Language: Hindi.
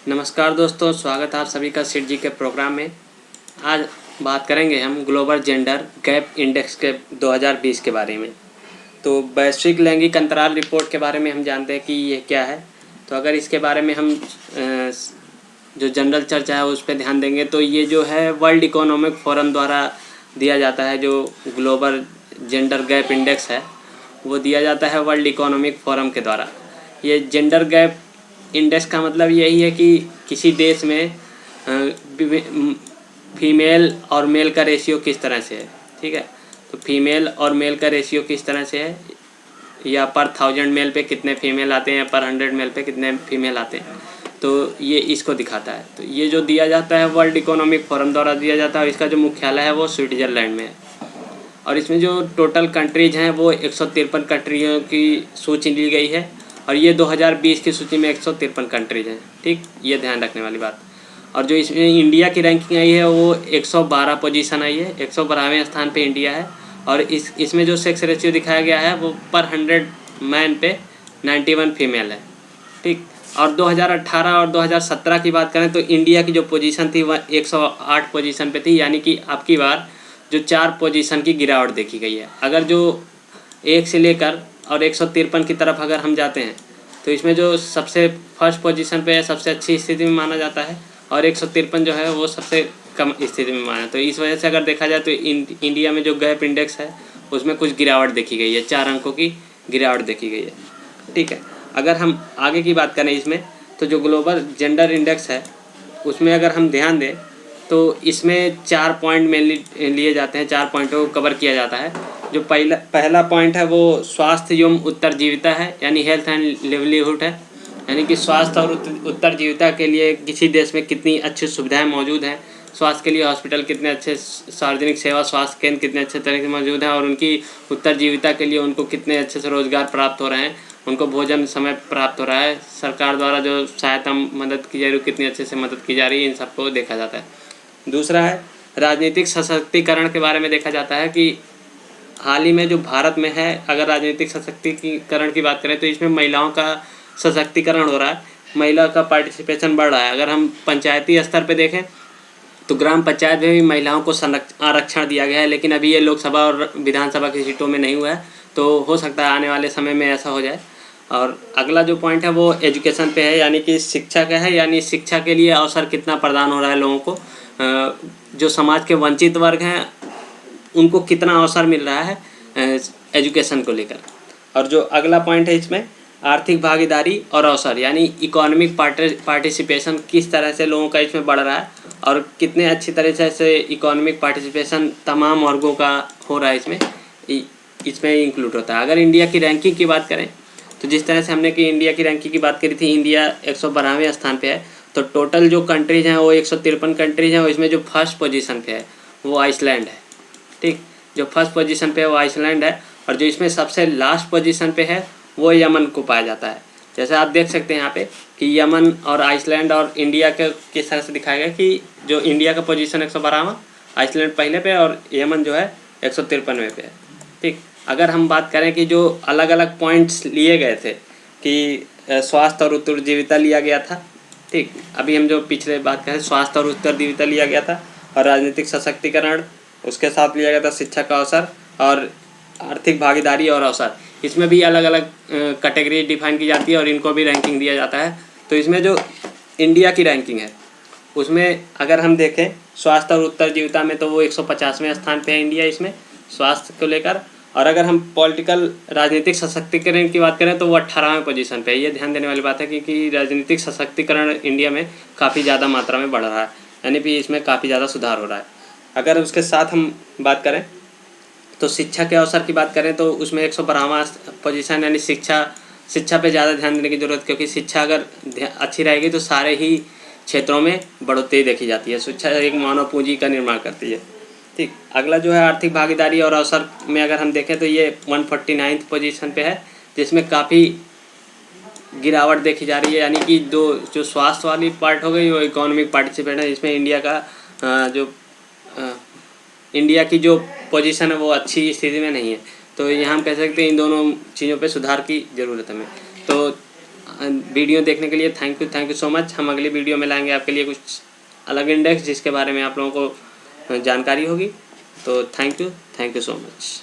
नमस्कार दोस्तों, स्वागत है आप सभी का सेठ जी के प्रोग्राम में। आज बात करेंगे हम ग्लोबल जेंडर गैप इंडेक्स के 2020 के बारे में। तो वैश्विक लैंगिक अंतराल रिपोर्ट के बारे में हम जानते हैं कि ये क्या है। तो अगर इसके बारे में हम जो जनरल चर्चा है उस पर ध्यान देंगे तो ये जो है वर्ल्ड इकोनॉमिक फोरम द्वारा दिया जाता है। जो ग्लोबल जेंडर गैप इंडेक्स है वो दिया जाता है वर्ल्ड इकोनॉमिक फोरम के द्वारा। ये जेंडर गैप इंडेक्स का मतलब यही है कि किसी देश में फीमेल और मेल का रेशियो किस तरह से है। ठीक है, तो फीमेल और मेल का रेशियो किस तरह से है, या पर 1000 मेल पे कितने फीमेल आते हैं या पर 100 मेल पे कितने फीमेल आते हैं, तो ये इसको दिखाता है। तो ये जो दिया जाता है वर्ल्ड इकोनॉमिक फोरम द्वारा दिया जाता है। इसका जो मुख्यालय है वो स्विट्ज़रलैंड में है। और इसमें जो टोटल कंट्रीज़ हैं वो 153 कंट्रियों की सूची ली गई है। और ये 2020 की सूची में 153 कंट्रीज़ हैं। ठीक, ये ध्यान रखने वाली बात। और जो इसमें इंडिया की रैंकिंग आई है वो 112 पोजीशन आई है। 112वें स्थान पे इंडिया है। और इसमें जो सेक्स रेशियो दिखाया गया है वो पर 100 मैन पे 91 फीमेल है। ठीक, और 2018 और 2017 की बात करें तो इंडिया की जो पोजीशन थी वह 108 पोजीशन पे थी। यानी कि अब की बार जो 4 पोजीशन की गिरावट देखी गई है। अगर जो 1 से लेकर और 153 की तरफ अगर हम जाते हैं तो इसमें जो सबसे फर्स्ट पोजीशन पे है सबसे अच्छी स्थिति में माना जाता है, और 153 जो है वो सबसे कम स्थिति में माना। तो इस वजह से अगर देखा जाए तो इंडिया में जो गैप इंडेक्स है उसमें कुछ गिरावट देखी गई है, 4 अंकों की गिरावट देखी गई है। ठीक है, अगर हम आगे की बात करें इसमें तो जो ग्लोबल जेंडर इंडेक्स है उसमें अगर हम ध्यान दें तो इसमें 4 पॉइंट मेनली लिए जाते हैं। 4 पॉइंटों को कवर किया जाता है। जो पहला पॉइंट है वो स्वास्थ्य एवं उत्तरजीविता है, यानी हेल्थ एंड लिवलीहुड है। यानी कि स्वास्थ्य और उत्तरजीविता के लिए किसी देश में कितनी अच्छी सुविधाएं मौजूद हैं। स्वास्थ्य के लिए हॉस्पिटल कितने अच्छे, सार्वजनिक सेवा स्वास्थ्य केंद्र कितने अच्छे तरह से मौजूद हैं, और उनकी उत्तरजीविता के लिए उनको कितने अच्छे से रोजगार प्राप्त हो रहे हैं, उनको भोजन समय प्राप्त हो रहा है, सरकार द्वारा जो सहायता मदद की जा रही है कितनी अच्छे से मदद की जा रही है, इन सबको देखा जाता है। दूसरा है राजनीतिक सशक्तिकरण के बारे में देखा जाता है कि हाल ही में जो भारत में है, अगर राजनीतिक सशक्तिकरण की बात करें तो इसमें महिलाओं का सशक्तिकरण हो रहा है, महिला का पार्टिसिपेशन बढ़ रहा है। अगर हम पंचायती स्तर पे देखें तो ग्राम पंचायत में भी महिलाओं को आरक्षण दिया गया है, लेकिन अभी ये लोकसभा और विधानसभा की सीटों में नहीं हुआ है। तो हो सकता है आने वाले समय में ऐसा हो जाए। और अगला जो पॉइंट है वो एजुकेशन पे है, यानी कि शिक्षा का है। यानी शिक्षा के लिए अवसर कितना प्रदान हो रहा है लोगों को, जो समाज के वंचित वर्ग हैं उनको कितना अवसर मिल रहा है एजुकेशन को लेकर। और जो अगला पॉइंट है इसमें आर्थिक भागीदारी और अवसर, यानी इकोनॉमिक पार्टिसिपेशन किस तरह से लोगों का इसमें बढ़ रहा है, और कितने अच्छी तरह से इकोनॉमिक पार्टिसिपेशन तमाम वर्गों का हो रहा है इसमें इंक्लूड होता है। अगर इंडिया की रैंकिंग की बात करें तो जिस तरह से हमने कि इंडिया की रैंकिंग की बात करी थी, इंडिया 112वें स्थान पे है। तो टोटल जो कंट्रीज़ हैं वो 153 कंट्रीज़ हैं, और इसमें जो फर्स्ट पोजीशन पे है वो आइसलैंड है। ठीक, जो फर्स्ट पोजीशन पे है वो आइसलैंड है। और जो इसमें सबसे लास्ट पोजीशन पे है वो यमन को पाया जाता है। जैसे आप देख सकते हैं यहाँ पे कि यमन और आइसलैंड और इंडिया के किस तरह से दिखाया गया कि जो इंडिया का पोजीशन 112वां, आइसलैंड पहले पे और यमन जो है 153वें पे है। ठीक, अगर हम बात करें कि जो अलग अलग पॉइंट्स लिए गए थे कि स्वास्थ्य और उत्तरजीविता लिया गया था। ठीक, अभी हम जो पिछले बात करें स्वास्थ्य और उत्तरजीविता लिया गया था, और राजनीतिक सशक्तिकरण, उसके साथ लिया गया था शिक्षा का अवसर और आर्थिक भागीदारी और अवसर। इसमें भी अलग अलग कैटेगरी डिफाइन की जाती है और इनको भी रैंकिंग दिया जाता है। तो इसमें जो इंडिया की रैंकिंग है उसमें अगर हम देखें स्वास्थ्य और उत्तरजीविता में तो वो 150वें स्थान पे है इंडिया इसमें स्वास्थ्य को लेकर। और अगर हम पॉलिटिकल राजनीतिक सशक्तिकरण की बात करें तो वो 18वें पोजीशन पे है। ये ध्यान देने वाली बात है क्योंकि राजनीतिक सशक्तिकरण इंडिया में काफ़ी ज़्यादा मात्रा में बढ़ रहा है, यानी कि इसमें काफ़ी ज़्यादा सुधार हो रहा है। अगर उसके साथ हम बात करें तो शिक्षा के अवसर की बात करें तो उसमें 112वां पोजीशन, यानी शिक्षा पे ज़्यादा ध्यान देने की ज़रूरत, क्योंकि शिक्षा अगर अच्छी रहेगी तो सारे ही क्षेत्रों में बढ़ोतरी देखी जाती है। शिक्षा एक मानव पूंजी का निर्माण करती है। ठीक, अगला जो है आर्थिक भागीदारी और अवसर में अगर हम देखें तो ये 149th पोजीशन पे है, जिसमें काफ़ी गिरावट देखी जा रही है। यानी कि जो स्वास्थ्य वाली पार्ट हो गई वो इकोनॉमिक पार्टिसिपेट है, इसमें इंडिया की जो पोजीशन है वो अच्छी स्थिति में नहीं है। तो यहाँ हम कह सकते हैं इन दोनों चीज़ों पे सुधार की ज़रूरत है हमें। तो वीडियो देखने के लिए थैंक यू सो मच। हम अगली वीडियो में लाएंगे आपके लिए कुछ अलग इंडेक्स जिसके बारे में आप लोगों को जानकारी होगी। तो थैंक यू सो मच।